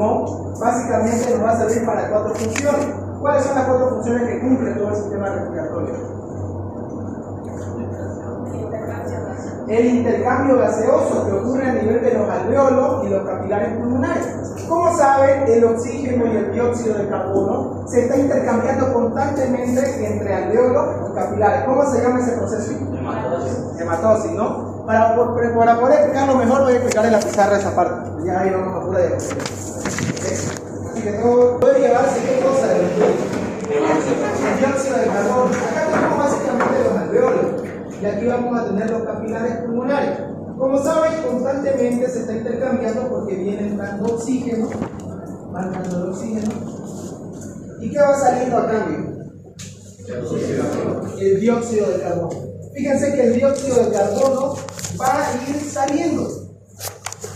pulmón, básicamente nos va a servir para 4 funciones. ¿Cuáles son las 4 funciones que cumple todo el sistema respiratorio? El intercambio gaseoso que ocurre a nivel de los alvéolos y los capilares pulmonares. Como saben, el oxígeno y el dióxido de carbono se está intercambiando constantemente entre alvéolos y capilares. ¿Cómo se llama ese proceso? Hematosis, ¿no? Para poder explicarlo mejor, voy a explicar en la pizarra esa parte. Ya ahí vamos a pura diapositiva. Así que todo puede llevarse qué cosa del el dióxido de carbono. Acá tenemos básicamente los alvéolos. Y aquí vamos a tener los capilares pulmonares. Como saben, constantemente se está intercambiando porque viene entrando oxígeno, va entrando el oxígeno. ¿Y qué va saliendo a cambio? El dióxido de carbono. Fíjense que el dióxido de carbono va a ir saliendo.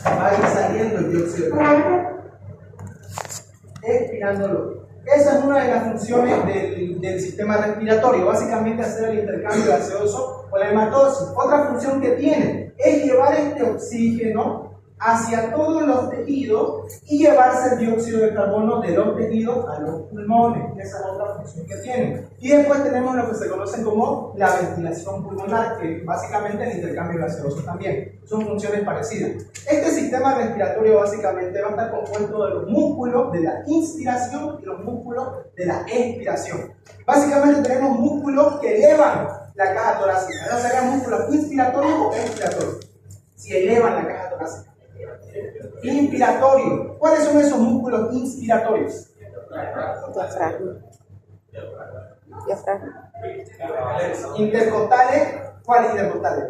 Va a ir saliendo el dióxido de carbono. Expirándolo. Esa es una de las funciones del sistema respiratorio, básicamente hacer el intercambio gaseoso o la hematosis. Otra función que tiene es llevar este oxígeno hacia todos los tejidos y llevarse el dióxido de carbono de los tejidos a los pulmones. Esa es otra función que tiene. Y después tenemos lo que se conoce como la ventilación pulmonar, que básicamente el intercambio gaseoso también. Son funciones parecidas. Este sistema respiratorio básicamente va a estar compuesto de los músculos de la inspiración y los músculos de la expiración. Básicamente tenemos músculos que elevan la caja torácica. ¿No serían músculos inspiratorios o expiratorios? Si elevan la caja torácica. Inspiratorio. ¿Cuáles son esos músculos inspiratorios? Diafragma. Intercostales. ¿Cuáles intercostales?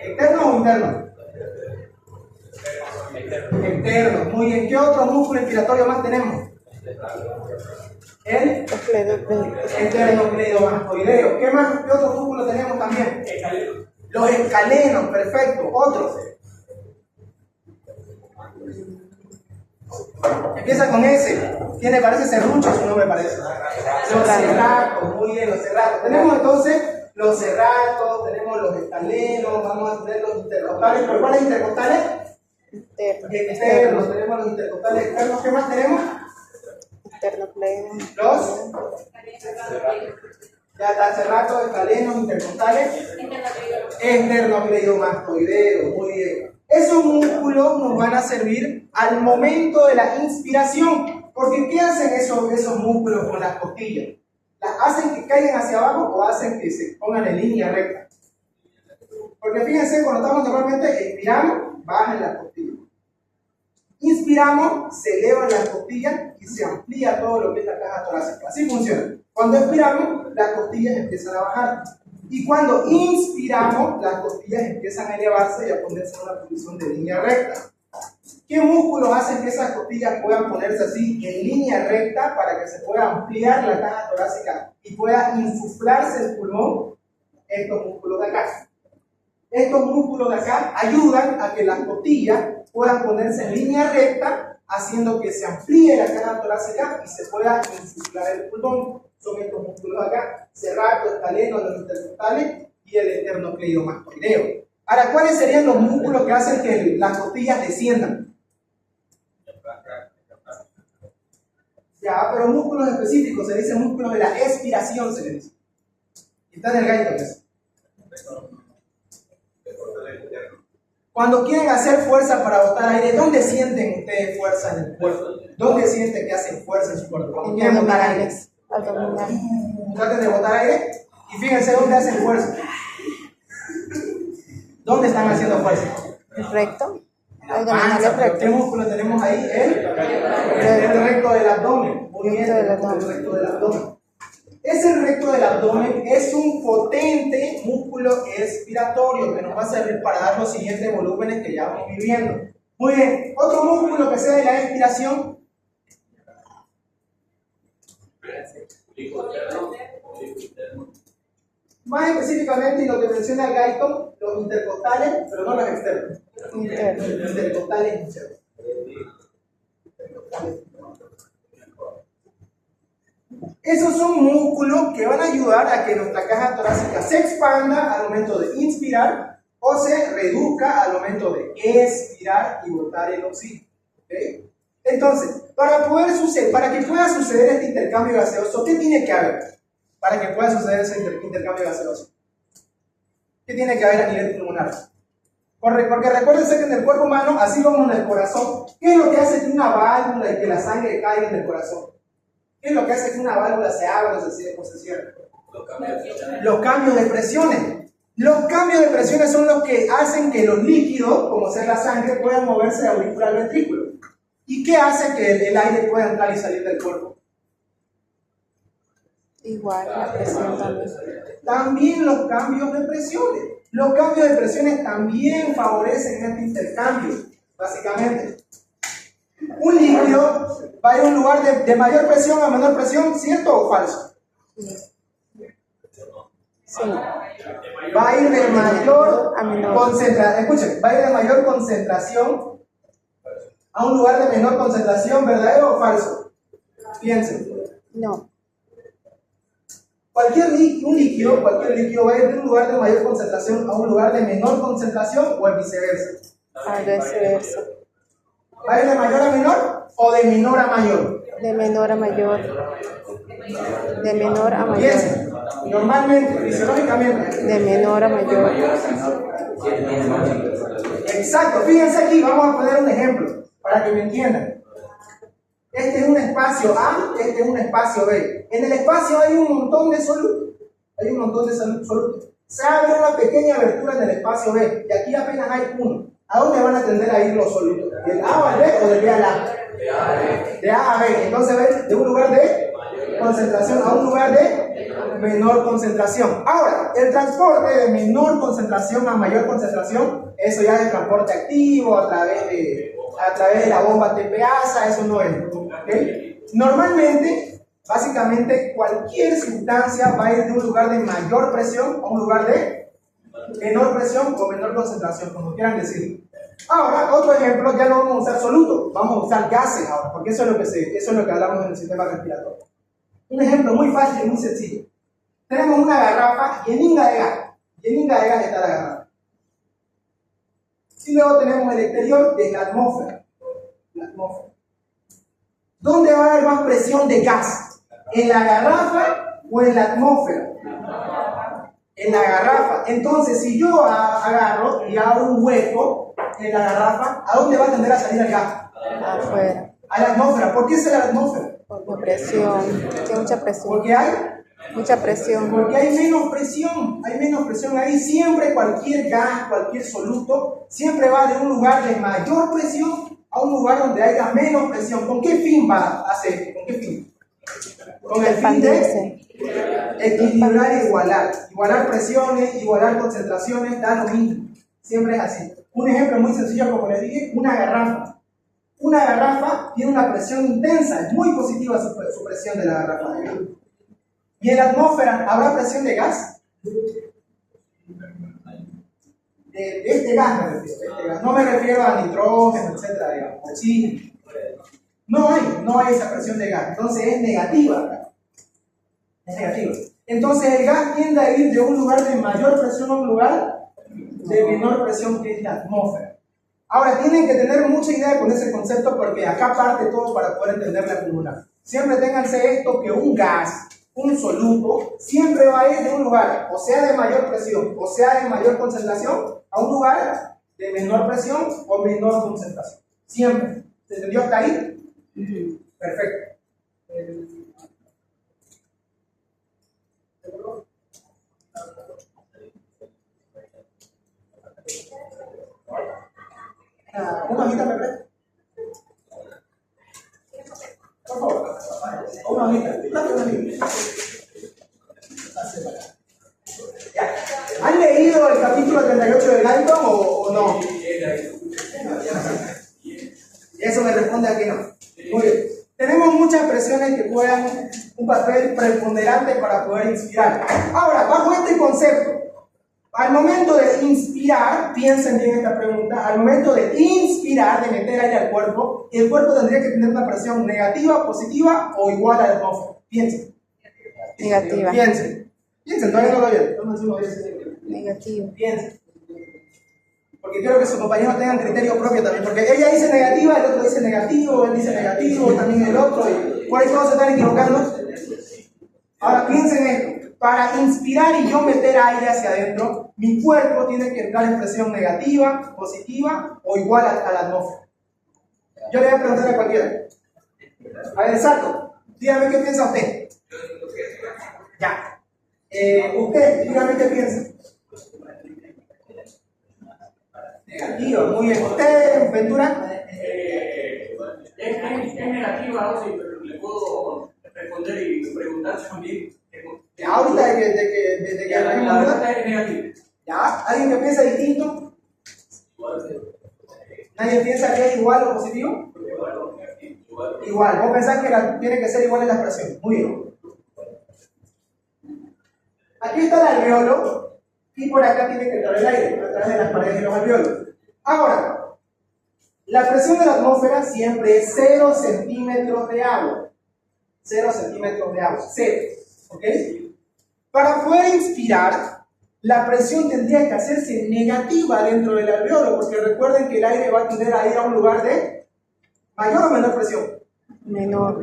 ¿Externos o internos? Externos. Muy bien. ¿Qué otro músculo inspiratorio más tenemos? El esternocleidomastoideo. ¿Qué otro músculo tenemos también? Los escalenos, perfecto. Otros. Empieza con S. ¿Quién le parece serrucho? Su nombre parece. Los cerratos, muy bien, los cerratos. Tenemos entonces los cerratos, tenemos los escalenos, vamos a tener los intercostales. ¿Pero cuáles intercostales? Externos. Tenemos los intercostales externos. ¿Qué más tenemos? Los ya está cerratos, escalenos, intercostales, esternocleidomastoideo, muy bien. Esos músculos nos van a servir al momento de la inspiración, porque ¿qué hacen esos músculos con las costillas? ¿Las hacen que caigan hacia abajo o hacen que se pongan en línea recta? Porque fíjense, cuando estamos normalmente expiramos, bajan las costillas. Inspiramos, se elevan las costillas y se amplía todo lo que es la caja torácica. Así funciona. Cuando expiramos, las costillas empiezan a bajar. Y cuando inspiramos, las costillas empiezan a elevarse y a ponerse en una posición de línea recta. ¿Qué músculos hacen que esas costillas puedan ponerse así en línea recta para que se pueda ampliar la caja torácica y pueda insuflarse el pulmón? Estos músculos de acá. Estos músculos de acá ayudan a que las costillas puedan ponerse en línea recta, haciendo que se amplíe la caja torácica y se pueda insuflar el pulmón. Son estos músculos de acá, cerrato, escaleno, los intercostales y el esternocleidomastoideo. Ahora, ¿cuáles serían los músculos que hacen que las costillas desciendan? Ya, pero músculos específicos, se dice músculos de la expiración, se le dice. Está en el gaito, ¿ves? Cuando quieren hacer fuerza para botar aire, ¿dónde sienten ustedes fuerza en el cuerpo? ¿Dónde sienten que hacen fuerza en su cuerpo? Cuando quieren botar aire. Traten de botar aire y fíjense dónde hacen fuerza. ¿Dónde están haciendo fuerza? El recto. En la panza. ¿Qué músculo tenemos ahí? El recto del abdomen. Muy bien, el recto del abdomen. Ese recto del abdomen es un potente músculo expiratorio que nos va a servir para dar los siguientes volúmenes que ya vamos viviendo. Muy bien, otro músculo que sea de la expiración. Más específicamente, y lo que menciona el Guyton, los intercostales, pero no los externos. Intercostales internos. Esos son músculos que van a ayudar a que nuestra caja torácica se expanda al momento de inspirar o se reduzca al momento de expirar y botar el oxígeno. ¿Okay? Entonces, para que pueda suceder este intercambio gaseoso, ¿qué tiene que haber para que pueda suceder ese intercambio gaseoso? ¿Qué tiene que haber a nivel pulmonar? Porque recuérdense que en el cuerpo humano, así como en el corazón, ¿qué es lo que hace que una válvula y que la sangre caiga en el corazón? ¿Qué es lo que hace que una válvula se abra o se cierre? Los cambios de presiones. Los cambios de presiones son los que hacen que los líquidos, como sea la sangre, puedan moverse de auricular al ventrículo. ¿Y qué hace que el aire pueda entrar y salir del cuerpo? Igual, la presión también. También los cambios de presiones. Los cambios de presiones también favorecen este intercambio, básicamente. Un líquido va a ir a un lugar de mayor presión a menor presión, ¿cierto o falso? Sí. Va a ir de mayor A menor. concentración, escuchen, va a ir de mayor concentración a un lugar de menor concentración, ¿verdadero o falso? Piensen. No. Cualquier líquido va a ir de un lugar de mayor concentración a un lugar de menor concentración o viceversa. A viceversa. ¿Va a ir de mayor a menor o de menor a mayor? De menor a mayor. De menor a mayor. Piensen, normalmente, fisiológicamente. De menor a mayor. Exacto, fíjense aquí, vamos a poner un ejemplo para que me entiendan. Este es un espacio A, este es un espacio B. En el espacio hay un montón de solutos. Se abre una pequeña abertura en el espacio B y aquí apenas hay uno. ¿A dónde van a tender a ir los solutos? ¿Del A al B o del B al A? De A a B. Entonces ven, de un lugar de concentración a un lugar de menor concentración. Ahora, el transporte de menor concentración a mayor concentración, eso ya es el transporte activo a través de la bomba TPASA, eso no es. ¿Okay? Normalmente, básicamente, cualquier sustancia va a ir de un lugar de mayor presión a un lugar de menor presión o menor concentración, como quieran decir. Ahora, otro ejemplo, ya no vamos a usar solutos, vamos a usar gases ahora, porque eso es lo que hablamos en el sistema respiratorio. Un ejemplo muy fácil y muy sencillo. Tenemos una garrafa lleninga de gas. Lleninga de gas está la garrafa. Y luego tenemos el exterior, que es la atmósfera. ¿Dónde va a haber más presión de gas? ¿En la garrafa o en la atmósfera? En la garrafa. Entonces, si yo agarro y abro un hueco en la garrafa, ¿a dónde va a tender a salir el gas? Afuera. A la atmósfera. ¿Por qué es la atmósfera? Por presión. Tiene mucha presión. Porque hay Mucha presión. Porque hay menos presión ahí. Siempre cualquier gas, cualquier soluto, siempre va de un lugar de mayor presión a un lugar donde haya menos presión. ¿Con qué fin va a hacer? ¿Con qué fin? Con el fin de equilibrar e igualar. Igualar presiones, igualar concentraciones, da lo mismo. Siempre es así. Un ejemplo muy sencillo, como les dije, una garrafa. Una garrafa tiene una presión intensa, es muy positiva su presión de la garrafa. ¿Y en la atmósfera habrá presión de gas? De este gas me refiero, de este gas. No me refiero a nitrógeno, etcétera, digamos, oxígeno. No hay esa presión de gas, entonces es negativa. Es negativa. Entonces el gas tiende a ir de un lugar de mayor presión a un lugar de menor presión, que es la atmósfera. Ahora, tienen que tener mucha idea con ese concepto porque acá parte todo para poder entender la pulmonar. Siempre ténganse esto, que un gas, un soluto, siempre va a ir de un lugar, o sea de mayor presión, o sea de mayor concentración, a un lugar de menor presión o menor concentración. Siempre. ¿Se entendió hasta ahí? Perfecto. ¿Una hojita me presta? Por favor. Una hojita. Ya. ¿Han leído el capítulo 38 de Galton o no? Eso me responde a que no. Muy bien. Tenemos muchas presiones que juegan un papel preponderante para poder inspirar. Ahora, bajo este concepto, al momento de inspirar, piensen bien esta pregunta, al momento de inspirar, de meter aire al cuerpo, el cuerpo tendría que tener una presión negativa, positiva o igual a la atmósfera. Piensen. Negativa. Piensen, todavía no lo oyen. Negativa. Piensen. Porque quiero que sus compañeros tengan criterio propio también, porque ella dice negativa, el otro dice negativo, él dice negativo, también el otro, y por ahí todos se están equivocando. Ahora piensen esto, para inspirar y yo meter aire hacia adentro, mi cuerpo tiene que entrar en presión negativa, positiva o igual a la atmósfera. Yo le voy a preguntar a cualquiera. A ver, exacto, dígame qué piensa usted. Ya. Usted, dígame qué piensa. Negativo, muy bien. ¿Usted, Ventura? Es negativa, sí, pero le puedo responder y preguntar también. Ahorita de que la respuesta es negativa. ¿Ya? ¿Alguien que piensa distinto? ¿Nadie piensa que es igual o positivo? Igual. Vos pensás que tiene que ser igual en la expresión. Muy bien. Aquí está el alveolo y por acá tiene que entrar el aire a través de las paredes de los alveolos. Ahora, la presión de la atmósfera siempre es 0 centímetros de agua. 0 centímetros de agua. 0. ¿Ok? Para poder inspirar, la presión tendría que hacerse negativa dentro del alveolo, porque recuerden que el aire va a tender a ir a un lugar de mayor o menor presión. Menor.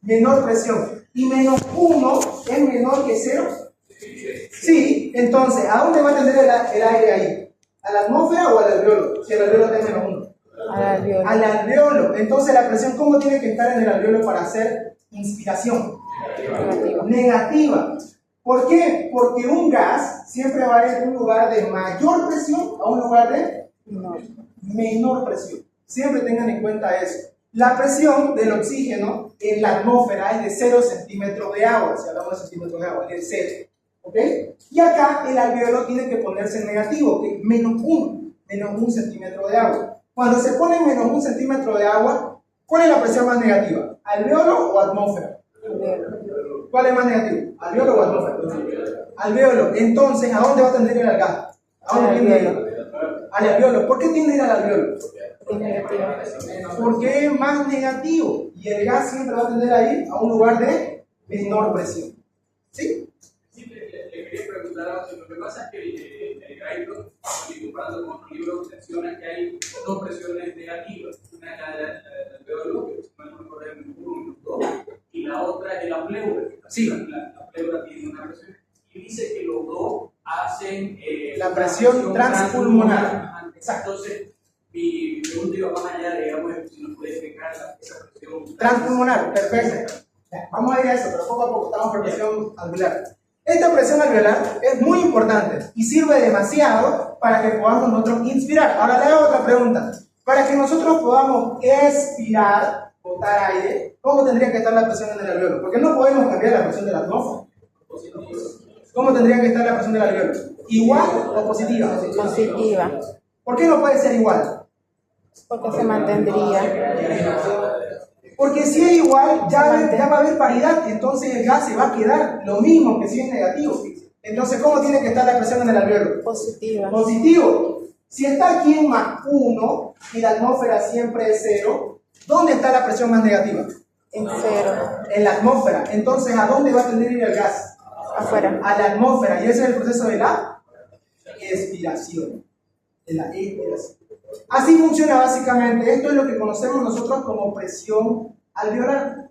Menor presión. ¿Y -1 es menor que 0? Sí, entonces, ¿a dónde va a tender el aire ahí? ¿A la atmósfera o al alveolo? Si el alveolo está en -1. Al alveolo. Al alveolo. Entonces, la presión, ¿cómo tiene que estar en el alveolo para hacer inspiración? Negativa. Negativa. ¿Por qué? Porque un gas siempre va a ir de un lugar de mayor presión a un lugar de menor presión. Siempre tengan en cuenta eso. La presión del oxígeno en la atmósfera es de 0 centímetros de agua. Si hablamos de centímetros de agua, es 0. ¿Ok? Y acá el alveolo tiene que ponerse en negativo, que es -1, -1 centímetro de agua. Cuando se pone -1 centímetro de agua, ¿cuál es la presión más negativa? ¿Alveolo o atmósfera? ¿Cuál es más negativo? ¿Alveolo o atmósfera? Alveolo. Entonces, ¿a dónde va a tender el gas? ¿A dónde tiende a ir? Al alveolo. ¿Por qué tiende a ir al alveolo? Es negativa. Porque es más negativo y el gas siempre va a tender a ir a un lugar de menor presión. ¿Sí? Sí, le quería preguntar algo. Lo que pasa es que el Gaito, estoy comparando con otros libros, menciona que hay dos presiones negativas. Una es la del alveolo, que no me acuerdo de -1, -2, y la otra es la pleura. Sí. La pleura tiene una presión. Y dice que los dos hacen la presión transpulmonar. Exacto. Entonces, mi pregunta iba más allá, digamos, si nos puede explicar esa presión Transpulmonar, perfecto. Vamos a ir a eso, pero poco a poco estamos por presión alveolar. Esta presión alveolar es muy importante y sirve demasiado para que podamos nosotros inspirar. Ahora le hago otra pregunta. Para que nosotros podamos expirar, botar aire, ¿cómo tendría que estar la presión en el alveolo? Porque no podemos cambiar la presión de la atmósfera. ¿Cómo tendría que estar la presión del alveolo? ¿Igual o positiva? Positiva. ¿Por qué no puede ser igual? Porque se mantendría. Porque si es igual, ya va a haber paridad, entonces el gas se va a quedar lo mismo que si es negativo. Entonces, ¿cómo tiene que estar la presión en el alveolo? Positiva. Positivo. Si está aquí en +1 y la atmósfera siempre es 0, ¿dónde está la presión más negativa? En 0. En la atmósfera. Entonces, ¿a dónde va a tender a ir el gas? Afuera. A la atmósfera. Y ese es el proceso de la expiración. De la expiración. Así funciona básicamente. Esto es lo que conocemos nosotros como presión alveolar.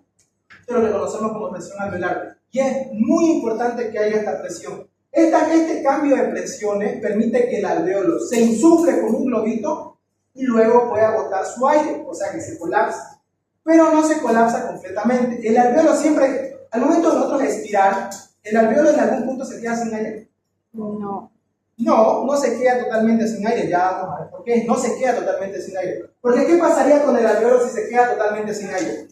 Esto es lo que conocemos como presión alveolar. Y es muy importante que haya esta presión. Este cambio de presiones permite que el alveolo se insufle como un globito y luego pueda botar su aire, o sea que se colapsa. Pero no se colapsa completamente. El alveolo siempre, al momento de nosotros expirar, ¿el alveolo en algún punto se queda sin aire? No. No se queda totalmente sin aire. Ya vamos a ver por qué. No se queda totalmente sin aire. Porque ¿qué pasaría con el alveolo si se queda totalmente sin aire?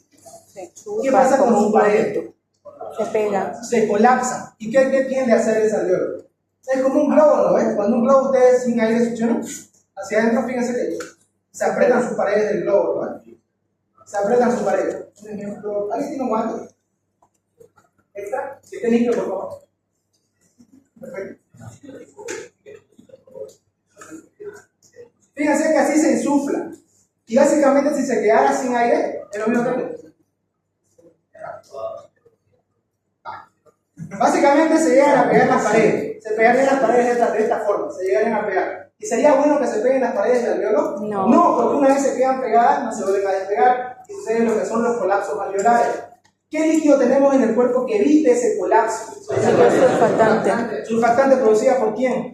¿Qué pasa con su pared? Se pega. Se colapsa. ¿Y qué tiende a hacer ese alveolo? Es como un globo, ¿no ves? Cuando un globo ustedes sin aire succiona, hacia adentro, fíjense que se apretan sus paredes del globo, ¿no? Se apretan sus paredes. Un ejemplo, ¿alguien tiene un guante? ¿Extra? Que esté limpio, por favor. Perfecto. Fíjense que así se insufla. Y básicamente si se quedara sin aire, es lo mismo que básicamente se llegan a pegar las paredes. Se pegarían las paredes de esta forma. Se llegarían a pegar. ¿Y sería bueno que se peguen las paredes del alveolo? No. No, porque una vez se quedan pegadas, no se vuelven a despegar y sucede lo que son los colapsos alveolares. ¿Qué líquido tenemos en el cuerpo que evite ese colapso? Surfactante. ¿Surfactante producida por quién?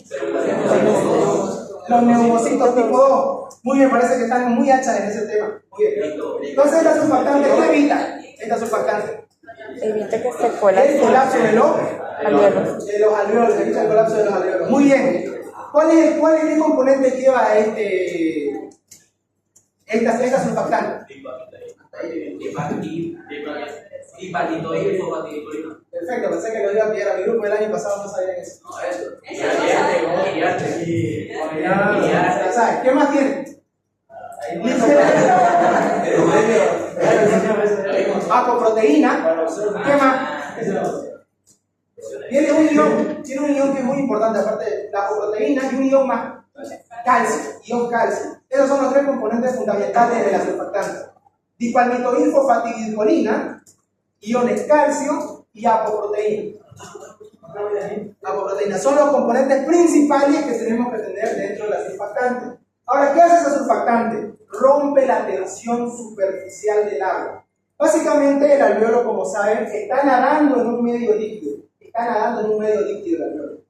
Los neumocitos tipo 2. Muy bien, parece que están muy hachas en ese tema. Muy bien. Entonces, esta surfactante, ¿qué evita? Esta surfactante. Evita que se El colapse colapso de los alveolos. alveolos, evita el colapso de los alveolos. Muy bien. ¿Cuál es el componente que lleva esta surfactante? Perfecto, pensé que lo iba a pillar a mi grupo el año pasado, no sabía eso. Ya sabes, ¿qué más tiene? Apoproteína. ¿Qué más? Tiene un ion que es muy importante, aparte de la apoproteína, y un ion más, ion calcio. Esos son los tres componentes fundamentales de la surfactante. Dipalmitoilfosfatidilcolina, iones calcio y apoproteína. Apoproteína son los componentes principales que tenemos que tener dentro de la surfactante. Ahora, ¿qué hace esa surfactante? Rompe la tensión superficial del agua. Básicamente, el alveolo, como saben, está nadando en un medio líquido. Está nadando en un medio líquido el alveolo.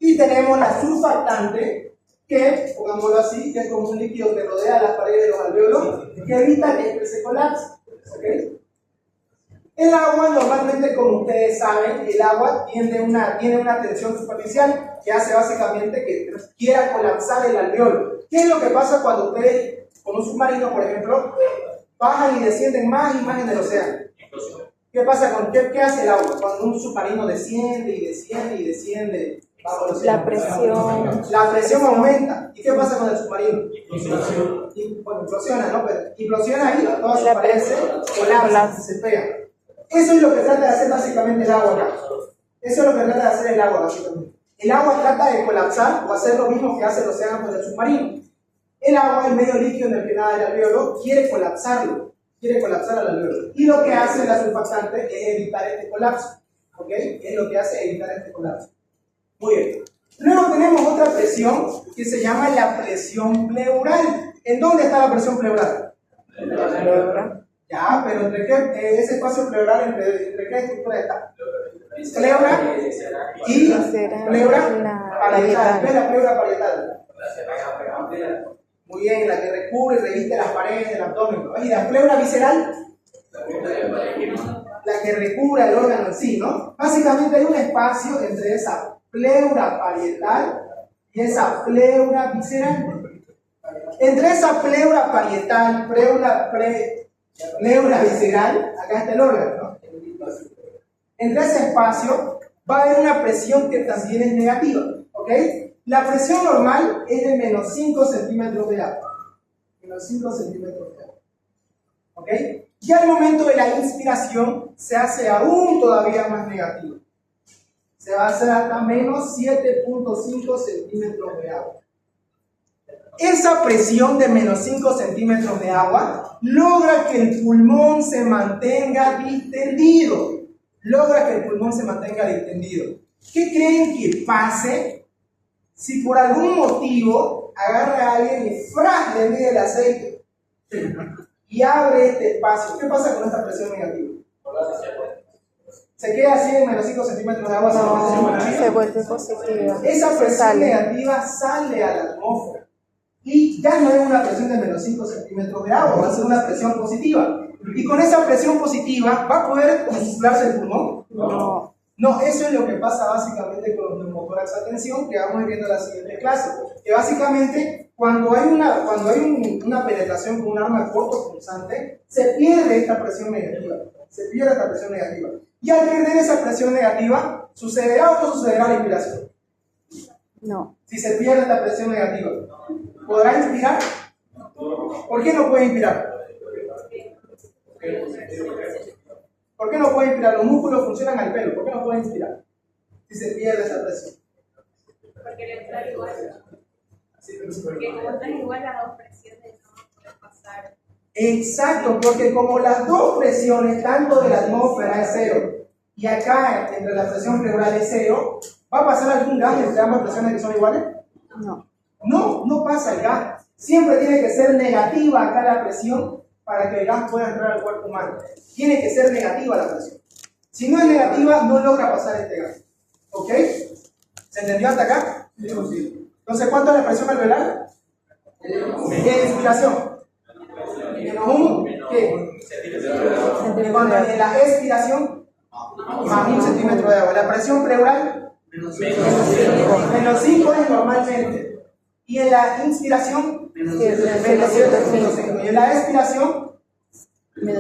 Y tenemos la surfactante, que, pongámoslo así, que es como un líquido que rodea las paredes de los alveolos, que evita que se colapse. ¿Okay? El agua, normalmente, como ustedes saben, el agua tiene una tensión superficial que hace básicamente que quiera colapsar el alveolo. ¿Qué es lo que pasa cuando ustedes, con un submarino, por ejemplo, bajan y descienden más y más en el océano? ¿Qué pasa qué hace el agua? Cuando un submarino desciende y desciende y desciende bajo el océano. La presión aumenta. ¿Y qué pasa con el submarino? Implosiona, ¿no? Pero implosiona ahí, todas sus paredes se colapsan, se pegan. Eso es lo que trata de hacer básicamente el agua acá. Eso es lo que trata de hacer el agua básicamente. El agua trata de colapsar o hacer lo mismo que hace el océano con el submarino. El agua, el medio líquido en el que nada el alveolo, quiere colapsarlo. Quiere colapsar al alveolo. Y lo que hace la surfactante es evitar este colapso. ¿Ok? Es lo que hace evitar este colapso. Muy bien. Luego tenemos otra presión que se llama la presión pleural. ¿En dónde está la presión pleural? Ya, pero ¿entre qué? Ese espacio pleural, ¿entre qué estructura está? Pleura y pleura parietal. ¿Ves la pleura parietal? Muy bien, la que recubre y reviste las paredes del abdomen. ¿Y la pleura visceral? La que recubre el órgano en sí, ¿no? Básicamente hay un espacio entre esa pleura parietal y esa pleura visceral. Entre esa pleura parietal, pleura visceral, acá está el órgano, ¿no? Entre ese espacio va a haber una presión que también es negativa, ¿ok? La presión normal es de menos 5 centímetros de agua. Menos 5 centímetros de agua. ¿Ok? Y al momento de la inspiración se hace aún todavía más negativo. Se va a hacer hasta menos 7.5 centímetros de agua. Esa presión de menos 5 centímetros de agua logra que el pulmón se mantenga distendido. ¿Qué creen que pase si por algún motivo agarra a alguien y le mide el aceite y abre este espacio? ¿Qué pasa con esta presión negativa? ¿Se queda así en menos 5 centímetros de agua? No, se vuelve positiva. Esa presión negativa sale a la atmósfera y ya no es una presión de menos 5 centímetros de agua, va a ser una presión positiva. Y con esa presión positiva, ¿va a poder insuflarse el pulmón? No, eso es lo que pasa básicamente con los neumotórax a tensión, que vamos a ir viendo en la siguiente clase. Que básicamente, cuando hay una penetración con un arma cortopunzante, se pierde esta presión negativa. Y al perder esa presión negativa, ¿sucederá o no sucederá la inspiración? No. Si se pierde esta presión negativa, ¿podrá inspirar? ¿Por qué no puede inspirar? ¿Por qué no puede inspirar? Los músculos funcionan al pelo. ¿Por qué no puede inspirar? Si se pierde esa presión. Porque le entra igual. Porque como están igual las dos presiones, no pueden pasar. Exacto, porque como las dos presiones, tanto de la atmósfera es cero, y acá entre la presión pleural es cero, ¿va a pasar algún gas entre ambas presiones que son iguales? No. No, no pasa el gas. Siempre tiene que ser negativa acá la presión para que el gas pueda entrar al cuerpo humano. Tiene que ser negativa la presión. Si no es negativa, no logra pasar este gas. ¿Ok? ¿Se entendió hasta acá? Sí. Entonces, ¿cuánto es la presión alveolar? De inspiración. Menos 1, ¿qué? En cuanto a la expiración, más 1 centímetro de agua. La presión pleural, menos 5 es normalmente. Y en la inspiración, menos 7.5. Y en la expiración,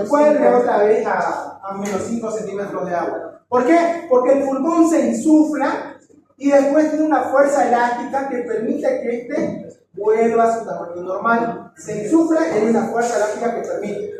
vuelve otra vez a menos 5 centímetros de agua. ¿Por qué? Porque el pulmón se insufla y después tiene una fuerza elástica que permite que este vuelva a su tamaño normal. Se insufla y hay una fuerza elástica que permite.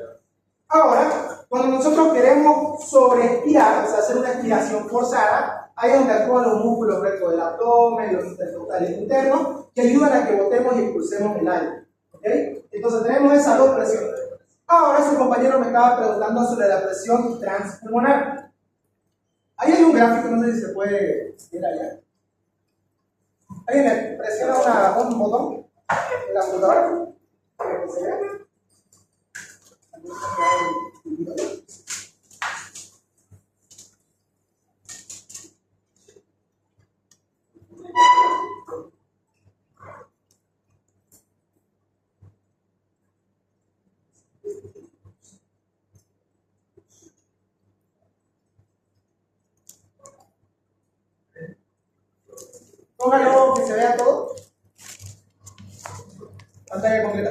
Ahora, cuando nosotros queremos sobreestirar, o sea, hacer una estiración forzada, ahí es donde actúan los músculos rectos del abdomen, los intercostales internos, que ayudan a que botemos y expulsemos el aire. ¿Okay? Entonces tenemos esas dos presiones. Ahora su compañero me estaba preguntando sobre la presión transpulmonar. Ahí hay un gráfico, no sé si se puede ver allá. ¿Alguien le presiona un botón en la computadora? ¿Se ve? Póngalo que se vea todo. Pantalla completa.